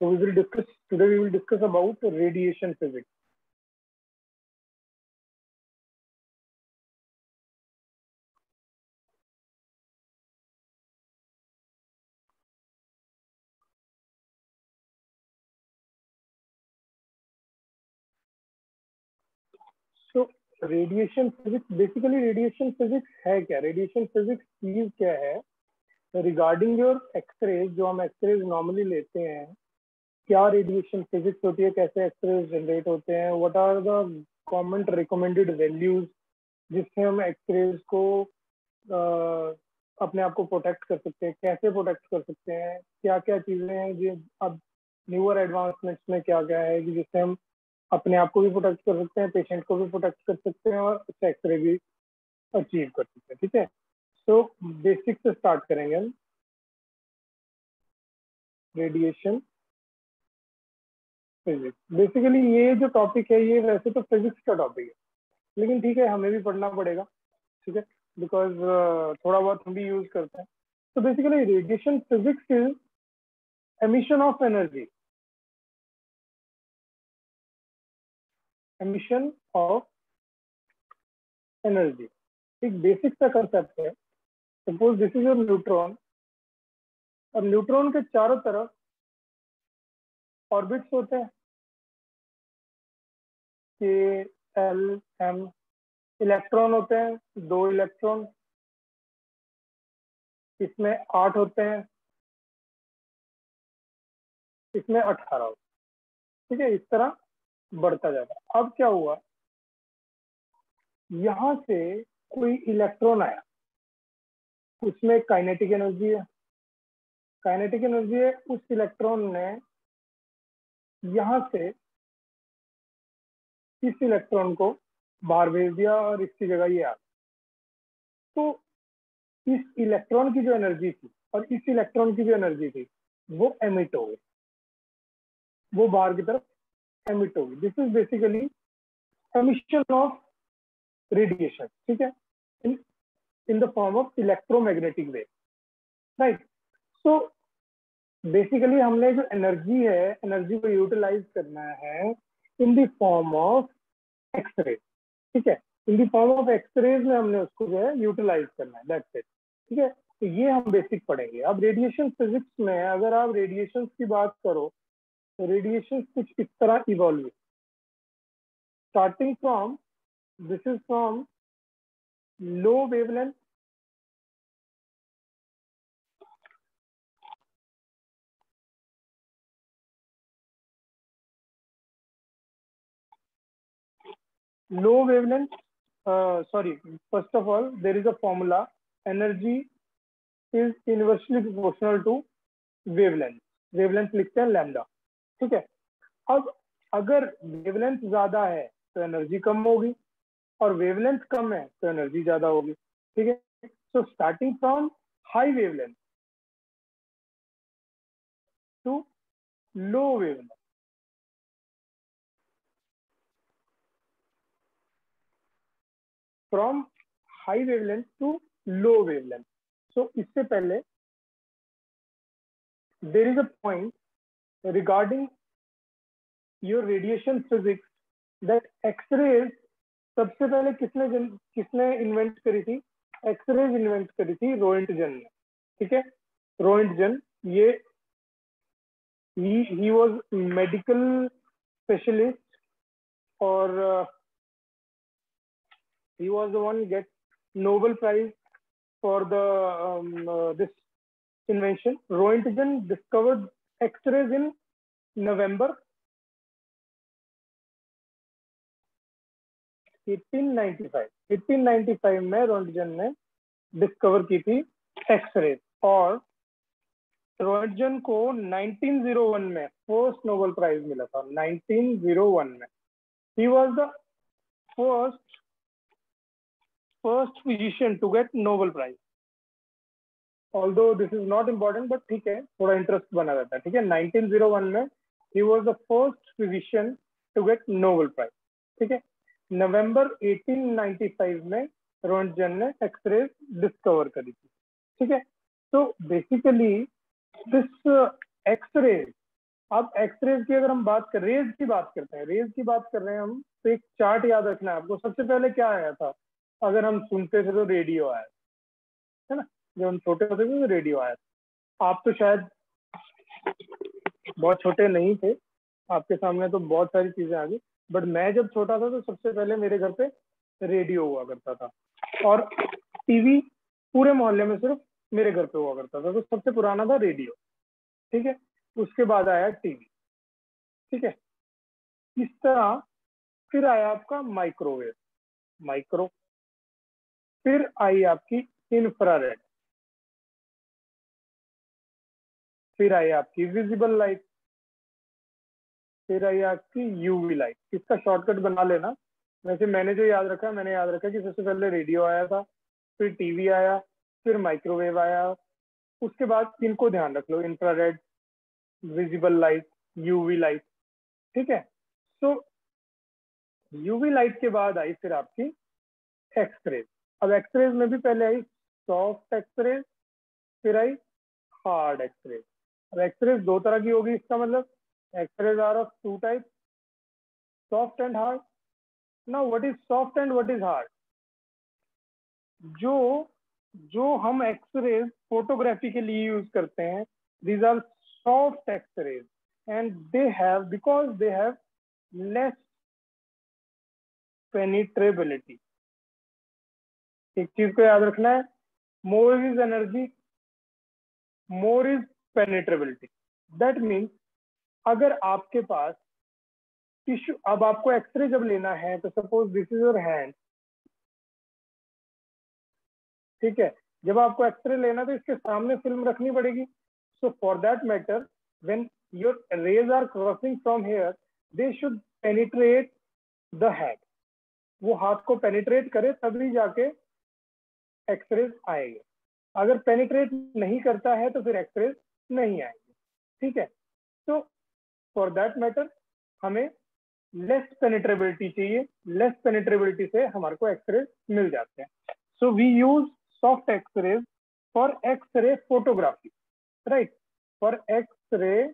So today we will discuss about radiation physics. So radiation physics, basically radiation physics है क्या? Radiation physics चीज क्या है? Regarding your X-rays, जो हम X-rays normally लेते हैं, क्या रेडिएशन फिजिक्स होती है, कैसे एक्सरेज जनरेट होते हैं, what are the common recommended values जिससे हम एक्सरेज को अपने आप को प्रोटेक्ट कर सकते हैं, कैसे प्रोटेक्ट कर सकते हैं, क्या क्या चीजें हैं जो अब न्यूअर एडवांसमेंट्स में क्या क्या है कि जिससे हम अपने आप को भी प्रोटेक्ट कर सकते हैं, पेशेंट को भी प्रोटेक्ट कर सकते हैं और अच्छा एक्सरे भी अचीव कर सकते हैं. ठीक है, सो बेसिक से स्टार्ट करेंगे हम. रेडिएशन फिजिक्स, बेसिकली ये जो टॉपिक है ये वैसे तो फिजिक्स का टॉपिक है, लेकिन ठीक है हमें भी पढ़ना पड़ेगा. ठीक है, बिकॉज थोड़ा बहुत हम भी यूज करते हैं. तो basically radiation physics is emission of energy, emission of energy. एक बेसिक सा कंसेप्ट है. Suppose this is your neutron और न्यूट्रॉन के चारों तरफ ऑर्बिट्स होते हैं, के एल एम. इलेक्ट्रॉन होते हैं 2 इलेक्ट्रॉन, इसमें 8 होते हैं, इसमें 18 होते हैं. ठीक है, इस तरह बढ़ता जाता है. अब क्या हुआ, यहां से कोई इलेक्ट्रॉन आया, उसमें काइनेटिक एनर्जी है. काइनेटिक एनर्जी है, उस इलेक्ट्रॉन ने यहां से इस इलेक्ट्रॉन को बाहर भेज दिया और इसकी जगह ये आ. तो इस इलेक्ट्रॉन की जो एनर्जी थी और इस इलेक्ट्रॉन की जो एनर्जी थी वो एमिट हो गई, वो बाहर की तरफ एमिट हो गई. This is basically emission of radiation. ठीक है, in the form of electromagnetic wave, right. So basically हमने जो एनर्जी है, एनर्जी को यूटिलाइज करना है in the form of X-ray. ठीक है, in the form of X-rays में हमने उसको जो है यूटिलाइज करना है, दैट्स इट. ठीक है, तो ये हम बेसिक पढ़ेंगे. अब रेडिएशन फिजिक्स में अगर आप रेडिएशन की बात करो तो रेडिएशन कुछ इस तरह evolve, starting from, this is from low wavelength, low wavelength. Sorry, first of all there is a formula, energy is inversely proportional to wavelength. wavelength लिखते हैं लैम्डा. ठीक है, अब अगर वेवलेंथ ज्यादा है तो एनर्जी कम होगी और वेवलेंथ कम है तो एनर्जी ज्यादा होगी. ठीक है, so starting from high wavelength to low wavelength, from high wavelength to low wavelength. So इससे पहले there is a point regarding your radiation physics that X rays सबसे पहले किसने इन्वेंट करी थी? एक्सरेज इन्वेंट करी थी रोएंटजन ने. ठीक है, रोएंटजन ये he was medical specialist और he was the one get Nobel Prize for the this invention. Roentgen discovered X-rays in November 1895. 1895 में रोएंटजन ने डिस्कवर की थी एक्सरे और रोएंटजन को 1901 में फर्स्ट नोबेल प्राइज मिला था. 1901 में he was the first physician to get Nobel Prize. Although this is not important, but ठीक है, थोड़ा इंटरेस्ट बना रहता है. ठीक है, 1901 में he was the first physician to get Nobel Prize. ठीक है, नवंबर 1895 में रोएंटजन ने एक्सरे डिस्कवर करी थी. ठीक है, तो बेसिकली दिस एक्सरे अब एक्सरेज की अगर हम बात कर, रेज की बात करते हैं, रेज की बात कर रहे हैं हम, तो एक चार्ट याद रखना है आपको। सबसे पहले क्या आया था, अगर हम सुनते थे तो रेडियो आया, है ना। जब हम छोटे होते थे तो रेडियो आया था। आप तो शायद बहुत छोटे नहीं थे, आपके सामने तो बहुत सारी चीजें आ गई, बट मैं जब छोटा था तो सबसे पहले मेरे घर पे रेडियो हुआ करता था, और टीवी पूरे मोहल्ले में सिर्फ मेरे घर पे हुआ करता था। तो सबसे पुराना था रेडियो, ठीक है। उसके बाद आया टीवी, ठीक है। इस तरह फिर आया आपका माइक्रोवेव, माइक्रो, फिर आई आपकी इंफ्रारेड, फिर आई आपकी विजिबल लाइट, फिर आई आपकी यूवी लाइट। इसका शॉर्टकट बना लेना। वैसे मैंने जो याद रखा, मैंने याद रखा कि सबसे पहले रेडियो आया था, फिर टीवी आया, फिर माइक्रोवेव आया। उसके बाद इनको ध्यान रख लो, infrared, visible light, UV light, ठीक है। तो यूवी लाइट के बाद आई फिर आपकी एक्सरेज। अब एक्सरेज में भी पहले आई सॉफ्ट एक्सरेज, फिर आई हार्ड एक्सरेज। अब एक्सरेज दो तरह की होगी, इसका मतलब X-rays are of two type, soft and hard. Now what is soft and what is hard? जो जो हम एक्सरेज फोटोग्राफी के लिए यूज करते हैं, these are soft x-rays and they have, because they have less penetrability। एक चीज को याद रखना है, more is energy, more is penetrability। that means अगर आपके पास टिश्यू, अब आपको एक्सरे जब लेना है तो suppose this is your hand, ठीक है। जब आपको एक्सरे लेना है तो इसके सामने फिल्म रखनी पड़ेगी। So for that matter, when your rays are crossing from here, they should penetrate the head. वो हाथ को पेनिट्रेट करे तभी जाके एक्सरेज आएंगे। अगर पेनिट्रेट नहीं करता है तो फिर एक्सरेज नहीं आएंगे, ठीक है। तो फॉर दैट मैटर हमें लेस पेनिट्रेबिलिटी चाहिए, लेस पेनिट्रेबिलिटी से हमारे को एक्सरे मिल जाते हैं। So we use soft X-ray for X-ray photography, right, for X-ray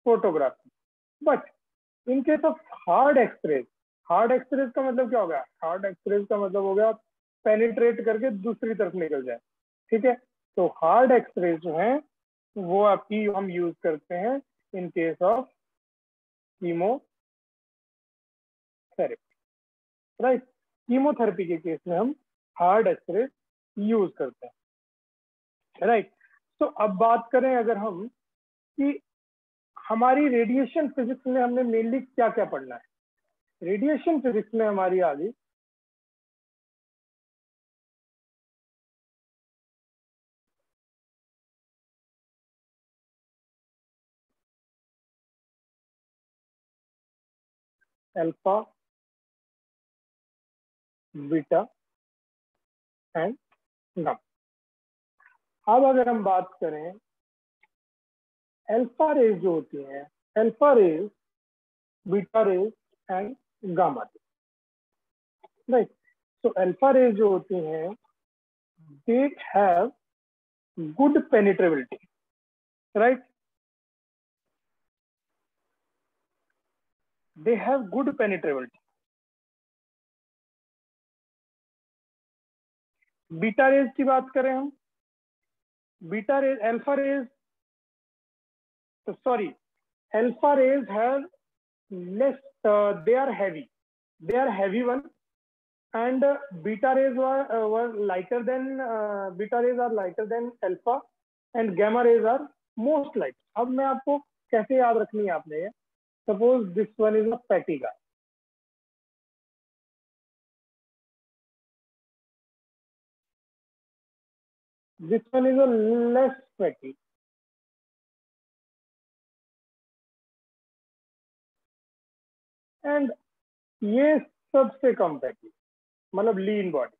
photography. But in case of hard X-ray, hard X-ray का मतलब क्या होगा? हार्ड एक्सरे का मतलब हो गया पेनिट्रेट करके दूसरी तरफ निकल जाए, ठीक है। तो हार्ड एक्सरे जो है वो आपकी हम यूज करते हैं इन case of chemotherapy, right. Chemotherapy के केस में हम हार्ड एक्सरे यूज करते हैं, राइट। तो अब बात करें अगर हम कि हमारी रेडिएशन फिजिक्स में हमने मेनली क्या क्या पढ़ना है। रेडिएशन फिजिक्स में हमारी आ गई अल्फा, बीटा एंड गामा। अब अगर हम बात करें अल्फा रेज जो होती हैं, alpha rays, beta rays and gamma rays, right. तो अल्फा रेज जो होती हैं, they have good penetrability, right, they have good penetrability. Beta rays की बात करें हम, beta rays, alpha rays, sorry, alpha rays have less, they are heavy, they are heavy one, and beta rays were lighter than, beta rays are lighter than alpha, and gamma rays are most light। अब मैं आपको कैसे याद रखनी है आपने ये, suppose this one is a fatty guy, this one is a less fatty, and ये सबसे कम फैटी, मतलब लीन बॉडी।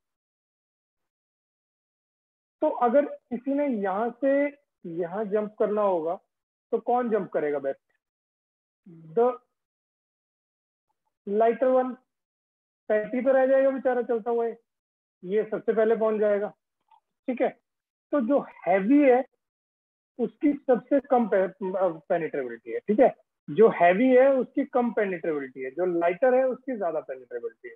तो अगर किसी ने यहाँ से यहाँ जंप करना होगा तो कौन जंप करेगा best? The lighter one. Fatty तो रह जाएगा बेचारा चलता हुआ है, ये सबसे पहले पहुंच जाएगा, ठीक है। तो जो हैवी है उसकी सबसे कम पेनिट्रेबिलिटी है, ठीक है। जो हैवी है उसकी कम पेनिट्रेबिलिटी है, जो लाइटर है उसकी ज्यादा पेनिट्रेबिलिटी है।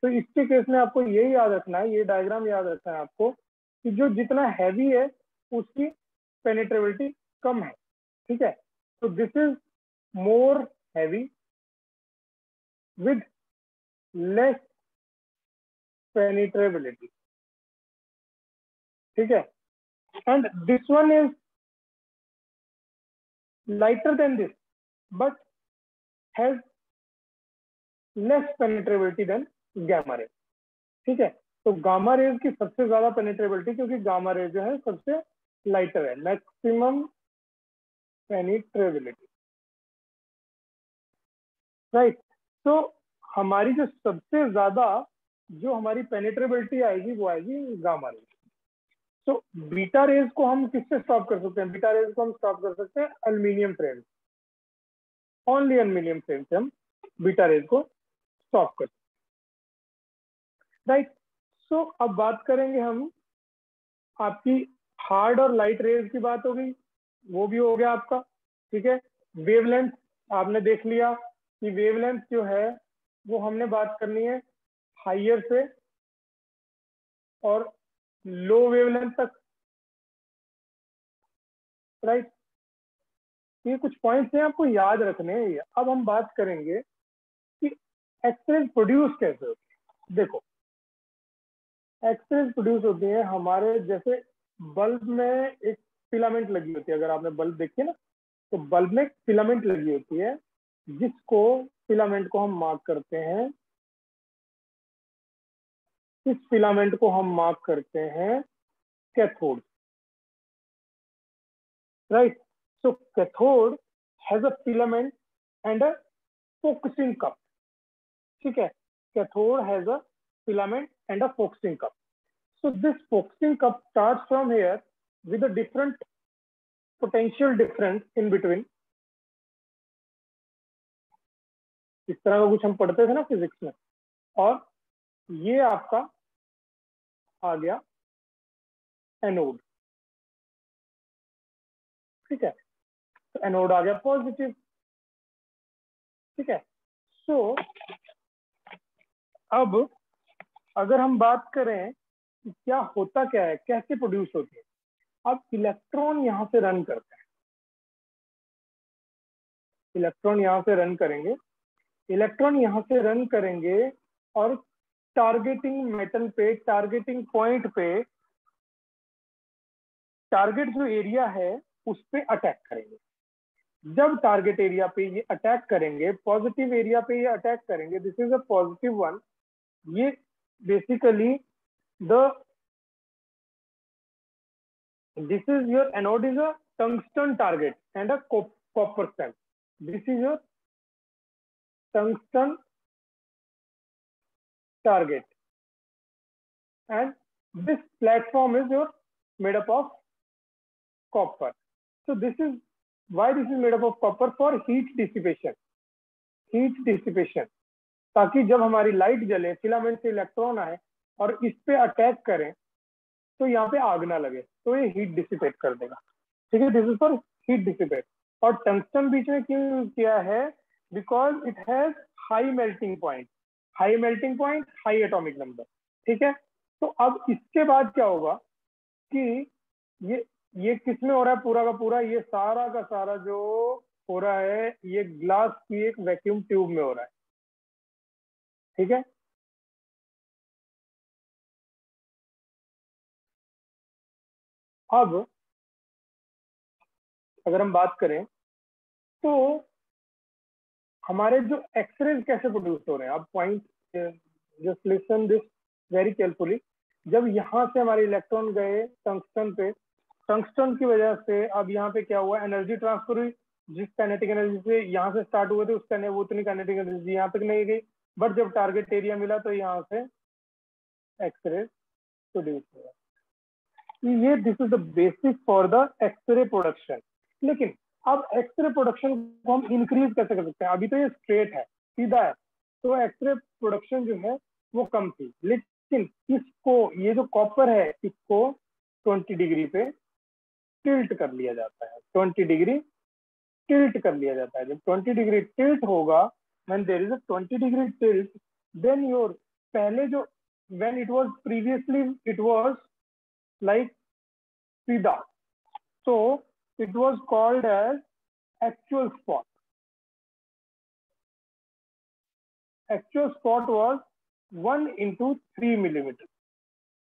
तो इसके केस में आपको यही याद रखना है, ये डायग्राम याद रखना है आपको, कि जो जितना हैवी है उसकी पेनिट्रेबिलिटी कम है, ठीक है। तो this is more heavy with less penetrability, ठीक है। And this one is lighter than this but has less penetrability than gamma ray, ठीक है। तो गामा रेज की सबसे ज्यादा पेनिट्रेबिलिटी, क्योंकि गामा रेज जो है सबसे लाइटर है, मैक्सिमम पेनिट्रेबिलिटी, राइट। तो हमारी जो सबसे ज्यादा जो हमारी पेनिट्रेबिलिटी आएगी वो आएगी गामा रेज। तो बीटा रेज को हम किससे स्टॉप कर सकते हैं? बीटा रेज को हम स्टॉप कर सकते हैं aluminium frame, only aluminium frame से हम बीटा रेज को स्टॉप कर सकते हैं, राइट। सो अब बात करेंगे हम, आपकी हार्ड और लाइट रेज की बात हो गई, वो भी हो गया आपका, ठीक है। वेवलेंथ आपने देख लिया कि वेवलेंथ जो है वो हमने बात करनी है हाइयर से और लो वेवलेंथ तक, राइट। ये कुछ पॉइंट्स हैं आपको याद रखने हैं। अब हम बात करेंगे कि एक्सरेज प्रोड्यूस कैसे होती है। देखो, एक्सरेज प्रोड्यूस होती है हमारे जैसे बल्ब में एक फिलामेंट लगी होती है, अगर आपने बल्ब देखी है ना, तो बल्ब में फिलामेंट लगी होती है, जिसको फिलामेंट को हम मार्क करते हैं, इस फिलामेंट को हम मार्क करते हैं cathode, right. So cathode has a filament and a focusing cup, ठीक है। Cathode has a filament and a focusing cup. So this focusing cup starts from here with a different potential difference in between. इस तरह का कुछ हम पढ़ते थे ना फिजिक्स में, और ये आपका आ गया एनोड, ठीक है। तो एनोड आ गया पॉजिटिव, ठीक है। सो अब अगर हम बात करें कि क्या होता क्या है, कैसे प्रोड्यूस होती है, अब इलेक्ट्रॉन यहां से रन करते हैं, इलेक्ट्रॉन यहां से रन करेंगे, इलेक्ट्रॉन यहां से रन करेंगे और टारगेटिंग मेटल पे, टारगेटिंग पॉइंट पे, टारगेट जो एरिया है उस पे अटैक करेंगे। जब टारगेट एरिया पे ये अटैक करेंगे, पॉजिटिव एरिया पे ये अटैक करेंगे, this is a positive one, ये basically the this is your anode is a tungsten target and a copper cell, this is your tungsten target and this platform is your made up of copper. So this is why this is made up of copper, for heat dissipation, heat dissipation, ताकि जब हमारी light जले, filament से electron आए और इस पे attack करें तो यहाँ पे आग ना लगे, तो ये हीट डिसिपेट कर देगा, ठीक है। This is for heat dissipate. और टंगस्टन बीच में क्यों यूज किया है? Because it has high melting point, high melting point, high atomic number, ठीक है। तो अब इसके बाद क्या होगा कि ये किस में हो रहा है, पूरा का पूरा, ये सारा का सारा जो हो रहा है ये ग्लास की एक वैक्यूम ट्यूब में हो रहा है, ठीक है। अब अगर हम बात करें तो हमारे जो एक्सरेज कैसे प्रोड्यूस हो रहे हैं, अब point just listen this very carefully. जब यहाँ से हमारे इलेक्ट्रॉन गए टंगस्टन पे, टंगस्टन की वजह से अब यहाँ पे क्या हुआ, एनर्जी ट्रांसफर हुई, जिस काइनेटिक एनर्जी से यहाँ से स्टार्ट हुए थे उसका वो उतनी काइनेटिक एनर्जी यहाँ तक नहीं गई, बट जब टारगेट एरिया मिला तो यहाँ से एक्सरे प्रोड्यूस हुआ। ये this is the basic for the X-ray production. लेकिन अब एक्सरे प्रोडक्शन को हम इंक्रीज कैसे कर सकते हैं? अभी तो ये स्ट्रेट है, सीधा है, तो एक्सरे प्रोडक्शन जो है वो कम थी, लेकिन इसको, ये जो कॉपर है इसको 20 डिग्री पे टिल्ट कर लिया जाता है, 20 डिग्री टिल्ट कर लिया जाता है। जब 20 डिग्री टिल्ट होगा, when there is a 20 degree tilt, then your पहले जो when it was previously it was like सीधा, so it was called as actual spot. Actual spot was 1 into 3 millimeter.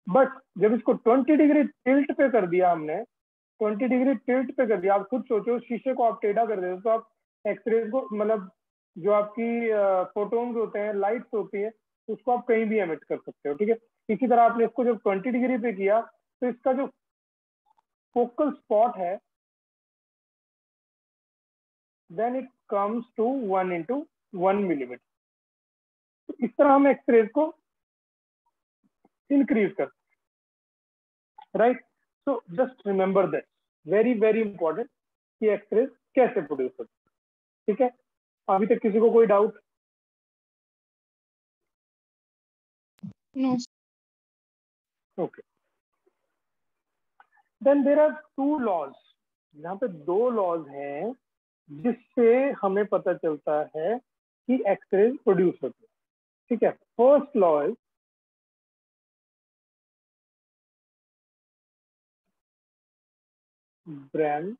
But जब इसको 20 डिग्री टिल्ट पे कर दिया हमने, 20 डिग्री टिल्ट पे कर दिया, आप खुद सोचो शीशे को आप टेढ़ा कर देते तो आप एक्सरेज को, मतलब जो आपकी फोटोन्स होते हैं, लाइट्स होती है, उसको आप कहीं भी एमिट कर सकते हो, ठीक है। इसी तरह आपने इसको जब 20 डिग्री पे किया तो इसका जो फोकल स्पॉट है then it comes to 1 into 1 millimeter. तो इस तरह हम एक्सरेज को इंक्रीज करते हैं, right. So just remember that, very very important कि एक्सरेज कैसे प्रोड्यूस होती है, ठीक है। अभी तक किसी को कोई doubt? No. Okay, then there are 2 laws. यहाँ पे 2 लॉज हैं जिससे हमें पता चलता है कि एक्सरेज प्रोड्यूस होती है, ठीक है। First law is bran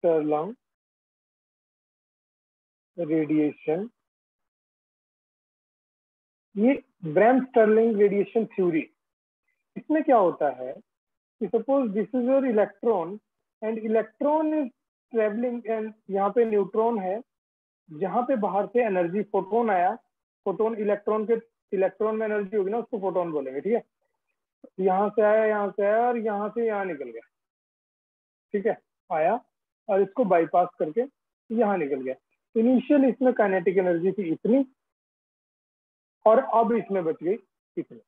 Stirling radiation. ये ब्रैन स्टर्लिंग रेडिएशन थ्योरी, इसमें क्या होता है कि suppose this is your electron and electron is travelling, and यहाँ पे न्यूट्रॉन है, जहां पे बाहर से एनर्जी फोटोन आया, फोटोन इलेक्ट्रॉन में एनर्जी होगी ना, उसको फोटोन बोलेंगे, ठीक है। यहाँ से आया, यहाँ से आया और यहाँ से यहाँ निकल गया, ठीक है। आया और इसको बाईपास करके यहाँ निकल गया। इनिशियल इसमें काइनेटिक एनर्जी थी इतनी और अब इसमें बच गई इतनी।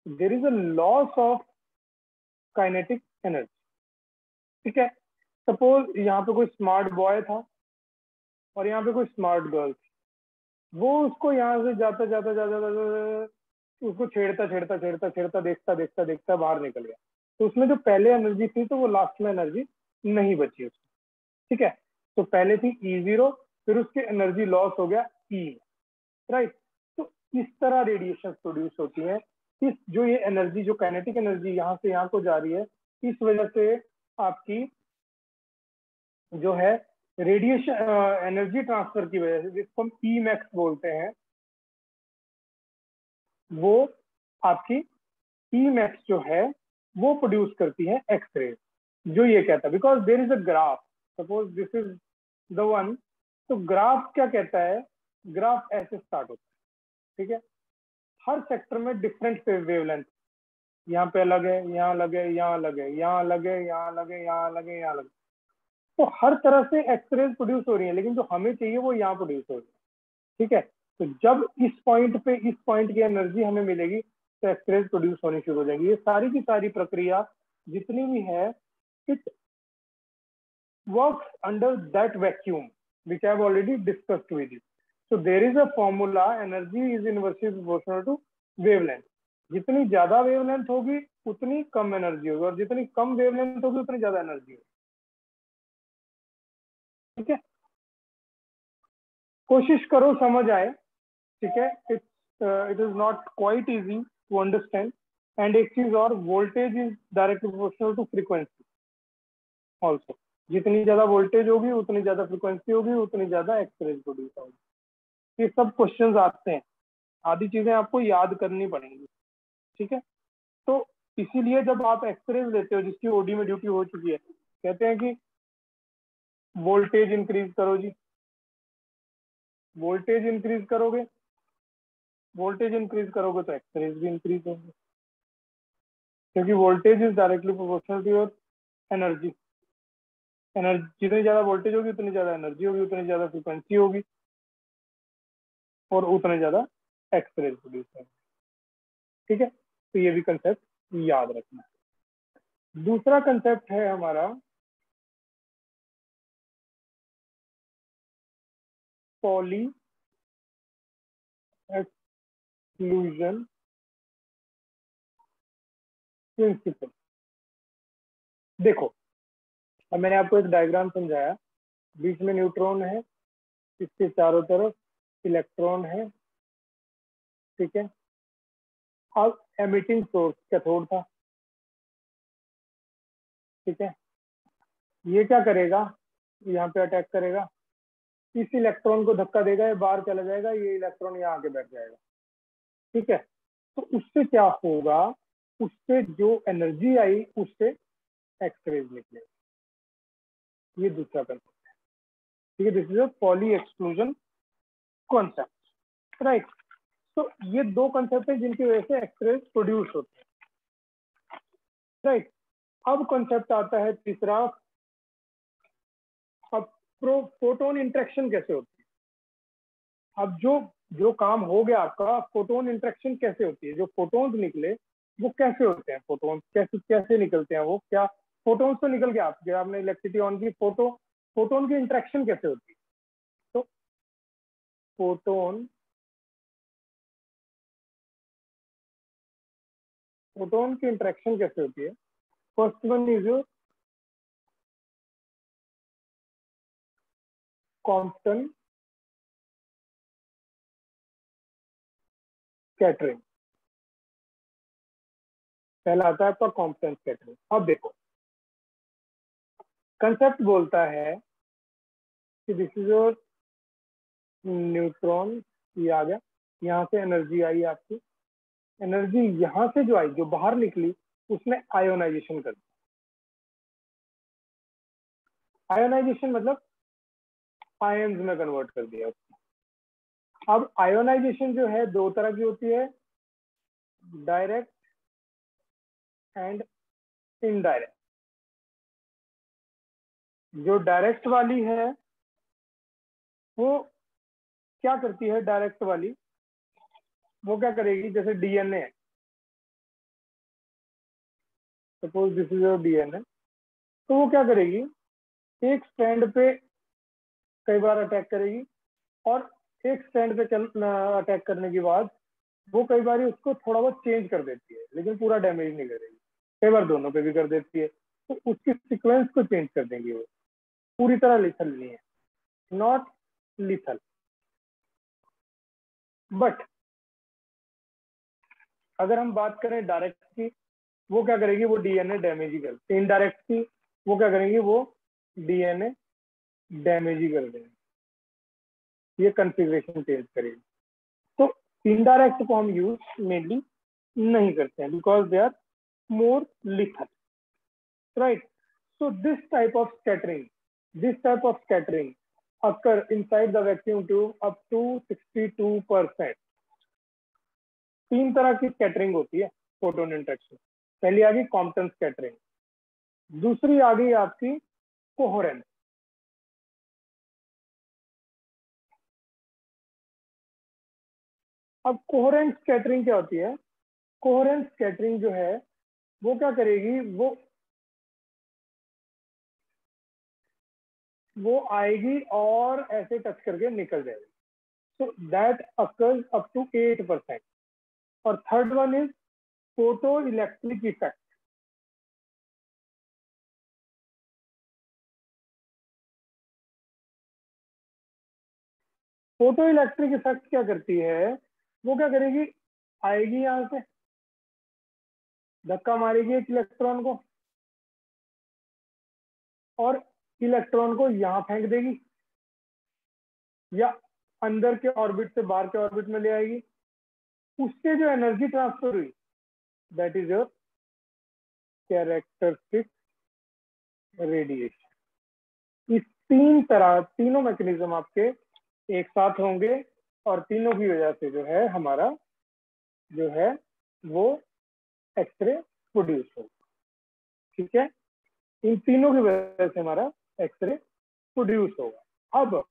There is a loss of kinetic energy, ठीक है। सपोज यहाँ पे कोई स्मार्ट बॉय था और यहाँ पे कोई स्मार्ट गर्ल थी, वो उसको यहाँ से जाता जाता जाता जाता उसको छेड़ता छेड़ता छेड़ता छेड़ता देखता देखता देखता बाहर निकल गया। तो उसमें जो पहले एनर्जी थी तो वो लास्ट में एनर्जी नहीं बची उसमें, ठीक है। तो पहले थी E0, फिर उसकी एनर्जी लॉस हो गया E, राइट। तो इस तरह रेडिएशन प्रोड्यूस होती है। इस जो ये एनर्जी, जो काइनेटिक एनर्जी यहाँ से यहाँ को जा रही है, इस वजह से आपकी जो है रेडिएशन एनर्जी ट्रांसफर की वजह से, जिसको हम ई मैक्स बोलते हैं, वो आपकी ई मैक्स जो है वो प्रोड्यूस करती है एक्सरे। जो ये कहता है because there is a graph, suppose this is the one, तो ग्राफ क्या कहता है, ग्राफ ऐसे स्टार्ट होता है, ठीक है। हर सेक्टर में डिफरेंट वेवलेंथ, यहाँ पे अलग है, यहाँ अलग है, यहाँ अलग है, यहाँ अलग है, यहाँ अलग है, यहाँ अलग है, यहाँ अलग है। तो हर तरह से एक्सरेज प्रोड्यूस हो रही है, लेकिन जो हमें चाहिए वो यहाँ प्रोड्यूस हो रही है, ठीक है। तो जब इस पॉइंट पे इस पॉइंट की एनर्जी हमें मिलेगी तो एक्सरेज प्रोड्यूस होनी शुरू हो जाएगी। ये सारी की सारी प्रक्रिया जितनी भी है, it works under that vacuum which I have already discussed with you. So there is a formula, energy is inversely proportional to wavelength. जितनी ज्यादा वेवलेंथ होगी उतनी कम एनर्जी होगी, और जितनी कम वेवलेंथ होगी उतनी ज्यादा एनर्जी होगी, ठीक है। कोशिश करो समझ आए, ठीक है। It is not quite easy to understand. And एक चीज और, voltage is directly proportional to frequency also. जितनी ज्यादा वोल्टेज होगी उतनी ज्यादा फ्रीक्वेंसी होगी, उतनी ज्यादा एक्सरेज प्रोड्यूस होगी। ये सब क्वेश्चंस आते हैं, आधी चीजें आपको याद करनी पड़ेंगी, ठीक है। तो इसीलिए जब आप एक्सरेज लेते हो, जिसकी ओडी में ड्यूटी हो चुकी है, कहते हैं कि वोल्टेज इंक्रीज करो जी, वोल्टेज इंक्रीज करोगे, वोल्टेज इंक्रीज करोगे तो एक्सरेज भी इंक्रीज होंगे, क्योंकि voltage is directly proportional to your energy. Energy जितनी ज्यादा वोल्टेज होगी उतनी ज्यादा एनर्जी होगी, उतनी ज्यादा फ्रीक्वेंसी होगी, और उतने ज्यादा एक्सरेज प्रोड्यूस होंगे, ठीक है। तो ये भी कंसेप्ट याद रखना है। दूसरा कंसेप्ट है हमारा पॉली एक्सक्लूजन प्रिंसिपल। देखो, अब मैंने आपको एक डायग्राम समझाया, बीच में न्यूट्रॉन है, इसके चारों तरफ इलेक्ट्रॉन है, ठीक है। अब एमिटिंग सोर्स कैथोड था, ठीक है। ये क्या करेगा, यहाँ पे अटैक करेगा, इस इलेक्ट्रॉन को धक्का देगा, ये बाहर चला जाएगा, ये इलेक्ट्रॉन यहाँ आके बैठ जाएगा, ठीक है। तो उससे क्या होगा, उससे जो एनर्जी आई उससे एक्सरेज निकले, ये दूसरा कंसेप्ट है, ठीक है। This is a poly exclusion concept, right. तो ये दो कंसेप्ट है जिनकी वजह से एक्सरेज प्रोड्यूस होते हैं, राइट। अब कॉन्सेप्ट आता है तीसरा, अब फोटोन इंटरेक्शन कैसे होती है। अब जो जो काम हो गया आपका, फोटोन इंटरेक्शन कैसे होती है, जो फोटोन्स निकले वो कैसे होते हैं, फोटोन्स कैसे कैसे निकलते हैं, वो क्या फोटोन्स तो निकल गया, आपने इलेक्ट्रिसिटी ऑन की, फोटोन की इंटरेक्शन कैसे होती है। तो फोटोन फोटोन की इंटरेक्शन कैसे होती है। First one is Compton scattering, पहला आता है आपका कॉम्पटन स्कैटरिंग। अब देखो, कंसेप्ट बोलता है कि दिस इज योर न्यूट्रॉन, ये आ गया, यहाँ से एनर्जी आई आपकी, एनर्जी यहाँ से जो आई, जो बाहर निकली, उसने आयोनाइजेशन कर दिया। आयोनाइजेशन मतलब आयन्स में कन्वर्ट कर दिया उसको। अब आयोनाइजेशन जो है दो तरह की होती है, डायरेक्ट एंड इनडायरेक्ट। जो डायरेक्ट वाली है वो क्या करती है, डायरेक्ट वाली वो क्या करेगी, जैसे DNA, suppose this is your DNA, तो वो क्या करेगी, एक स्ट्रैंड पे कई बार अटैक करेगी, और एक स्टैंड पे अटैक करने के बाद वो कई बार उसको थोड़ा बहुत चेंज कर देती है, लेकिन पूरा डैमेज नहीं करेगी। कई बार दोनों पे भी कर देती है, तो उसकी सीक्वेंस को चेंज कर देंगी, वो पूरी तरह लिथल नहीं है, नॉट लिथल। बट अगर हम बात करें डायरेक्ट की, वो क्या करेगी, वो डीएनए डैमेज ही कर, इनडायरेक्ट की वो क्या करेंगी, वो डीएनए डैमेज ही कर देंगे, ये कन्फिग्रेशन चेंज करेगी। तो इनडायरेक्ट को हम यूज मेनली नहीं करते हैं, because they are more lethal, right? So this type of scattering occur inside the vacuum tube up to 62%। तीन तरह की स्कैटरिंग होती है फोटोन इंटरेक्शन। पहली आ गई कॉम्पटन स्कैटरिंग, दूसरी आ गई आपकी कोहेरेंस। अब कोहेरेंस स्कैटरिंग क्या होती है, कोहेरेंस स्कैटरिंग जो है वो क्या करेगी, वो आएगी और ऐसे टच करके निकल जाएगी। So that occurs up to 8%। और third one is photoelectric effect. Photoelectric effect क्या करती है, वो क्या करेगी, आएगी यहां से, धक्का मारेगी एक इलेक्ट्रॉन को, और इलेक्ट्रॉन को यहां फेंक देगी, या अंदर के ऑर्बिट से बाहर के ऑर्बिट में ले आएगी। उससे जो एनर्जी ट्रांसफर हुई, that is your characteristic radiation. इस तीनों मैकेनिज्म आपके एक साथ होंगे, और तीनों की वजह से जो है हमारा जो है वो एक्सरे प्रोड्यूस होगा, ठीक है। इन तीनों की वजह से हमारा एक्सरे प्रोड्यूस होगा। अब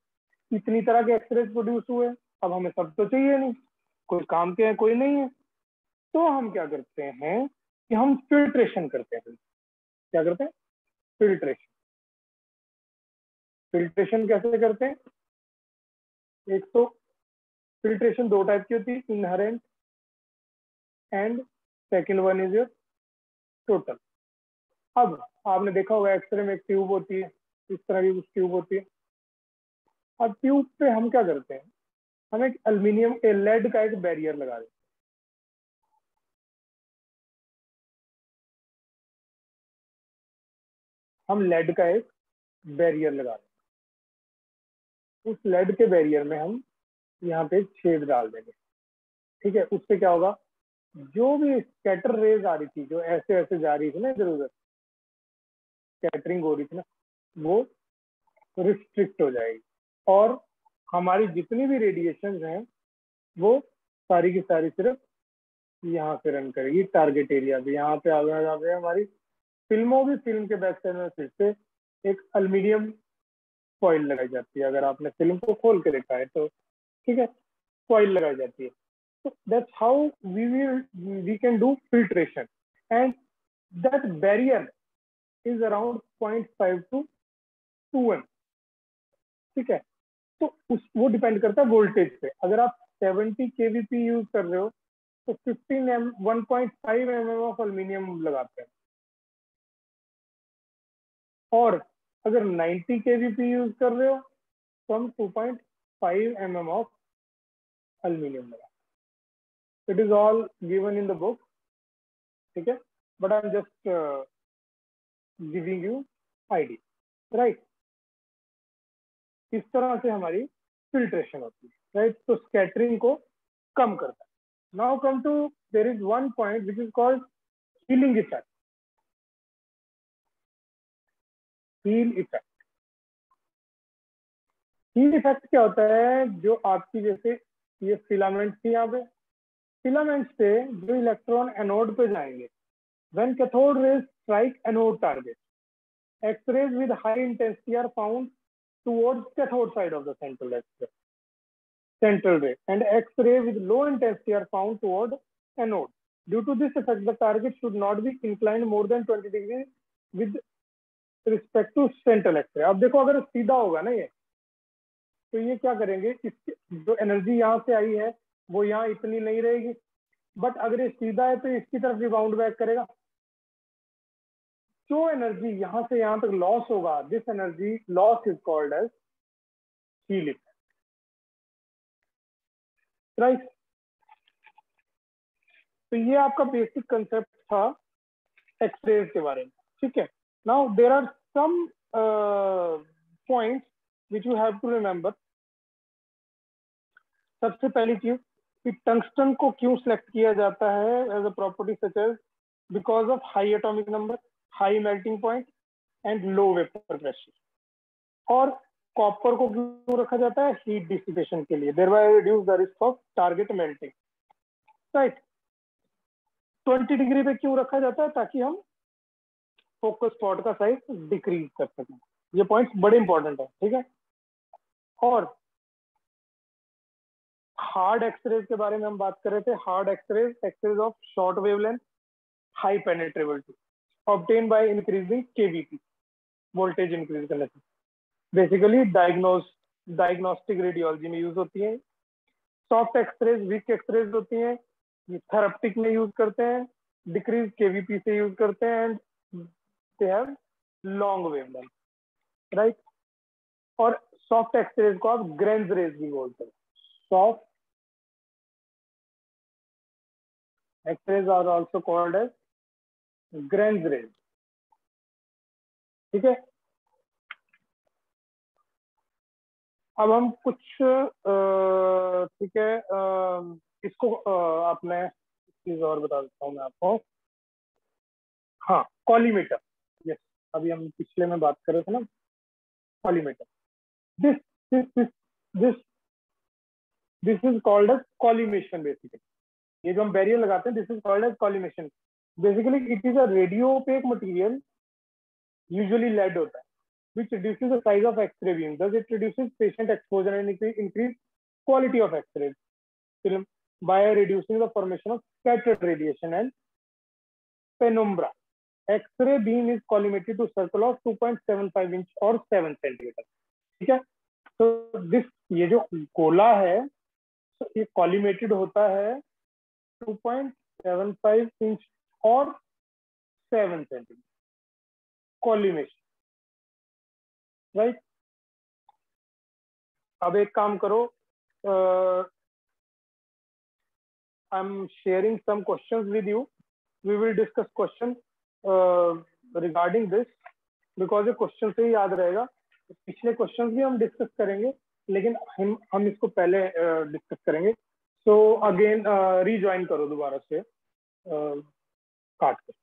इतनी तरह के एक्सरे प्रोड्यूस हुए, अब हमें सब तो चाहिए नहीं, कोई काम के हैं कोई नहीं है, तो हम क्या करते हैं कि हम फिल्ट्रेशन करते हैं। क्या करते हैं, फिल्ट्रेशन। फिल्ट्रेशन कैसे करते हैं, एक तो फिल्ट्रेशन दो टाइप की होती है, inherent and second one is your total. अब आपने देखा होगा एक्सरे में एक ट्यूब होती है, इस तरह की कुछ ट्यूब होती है। अब ट्यूब पे हम क्या करते हैं, हम एक एल्यूमिनियम के लेड का एक बैरियर लगा देते हैं। हम लेड का एक बैरियर लगा देते हैं। उस लेड के बैरियर में हम यहाँ पे छेद डाल देंगे। ठीक है, उससे क्या होगा, जो भी स्कैटर रेज आ रही थी, जो ऐसे ऐसे जा रही थी ना इधर उधर, स्कैटरिंग हो रही थी ना, वो रिस्ट्रिक्ट हो जाएगी और हमारी जितनी भी रेडिएशन हैं वो सारी की सारी सिर्फ यहाँ से रन करेगी, टारगेट एरिया पे। यहाँ पे आ गए हमारी फिल्मों भी, फिल्म के बैक साइड में फिर से एक एल्यूमिनियम फॉइल लगाई जाती है। अगर आपने फिल्म को खोल के देखा है तो ठीक है, फॉइल लगाई जाती है। So that's how we can do filtration, and that barrier is around 0.5 to 2 m। ठीक है, तो वो डिपेंड करता है वोल्टेज पे। अगर आप 70 kVp यूज कर रहे हो तो 1.5 mm ऑफ एल्यूमिनियम लगाते हैं, और अगर 90 kVp यूज कर रहे हो तो हम 2.5 mm ऑफ एल्यूमिनियम लगाते हैं। It is all given in the book, ठीक है, but I am just giving you idea, right. इस तरह से हमारी फिल्ट्रेशन होती है, राइट। तो स्कैटरिंग को कम करता है। Now come to, there is one point which is called heeling effect. Heel effect, heel effect क्या होता है, जो आपकी जैसे ये फिलामेंट थी, यहाँ पे फिलामेंट से जो इलेक्ट्रॉन एनोड पे जाएंगे, when cathode rays strike anode target, X-rays with high intensity are found towards cathode side of the central ray, and X-ray with low intensity are found toward anode. Due to this effect, the target should not be inclined more than 20 degrees with respect to central X-ray. अब देखो, अगर सीधा होगा ना ये, तो ये क्या करेंगे, इसकी जो एनर्जी यहाँ से आई है वो यहाँ इतनी नहीं रहेगी, बट अगर ये सीधा है तो इसकी तरफ रिबाउंड बैक करेगा। जो एनर्जी यहाँ से यहाँ तक लॉस होगा, this energy loss is called as heel effect, right. तो ये आपका बेसिक कंसेप्ट था एक्सरेज के बारे में, ठीक है। Now there are some points which you have to remember. सबसे पहली चीज कि टंगस्टन को क्यों सिलेक्ट किया जाता है as a property such as, because of high atomic number, high melting point and low vapour pressure. और कॉपर को क्यों रखा जाता है, हीट डिसिपेशन के लिए, thereby reduce the risk of target melting, right. 20 degree पे क्यों रखा जाता है, ताकि हम फोकस स्पॉट का साइज डिक्रीज कर सकें। ये पॉइंट्स बड़े इंपॉर्टेंट है, ठीक है। और हार्ड एक्सरेज के बारे में हम बात कर रहे थे। Hard X rays, X rays of short wavelength, high penetrability, obtain by increasing KVP, voltage increase करने से। बेसिकली डायग्नोस्टिक रेडियोलॉजी में यूज होती है। सॉफ्ट एक्सरेज, वीक एक्सरेज होती हैं, ये थेरेप्टिक में यूज करते हैं, डिक्रीज केवीपी से यूज करते हैं, and they have long wavelength, right. और सॉफ्ट एक्सरेज को आप ग्रेन्स रेज भी बोलते हैं। Soft X rays are also called as grenz rays, ठीक है। अब हम कुछ ठीक है, इसको आपने चीज और बता देता हूँ मैं आपको। हाँ, कॉलीमीटर, यस, अभी हम पिछले में बात कर रहे थे ना, collimator. This this this this this is called as collimation. Basically ये जो हम बैरियर लगाते हैं, this is called as collimation. Basically it is a radio opaque material, usually lead होता है, which reduces the size of X-ray beam. Thus, it reduces patient exposure and increase quality of X-ray film by reducing the formation of scattered radiation and penumbra. X-ray beam is collimated to circle of 2.75 inch or 7 centimeter. ठीक है, तो this ये जो गोला है, तो ये कॉलीमेटेड होता है 2.75 इंच और 7 सेंटीमीटर, कॉलिनेशन, राइट। अब एक काम करो, I am sharing some questions with you, we will discuss question regarding this, because ये क्वेश्चन से ही याद रहेगा। पिछले क्वेश्चंस भी हम डिस्कस करेंगे, लेकिन हम इसको पहले डिस्कस करेंगे। सो अगेन रीज्वाइन करो दोबारा से काट कर।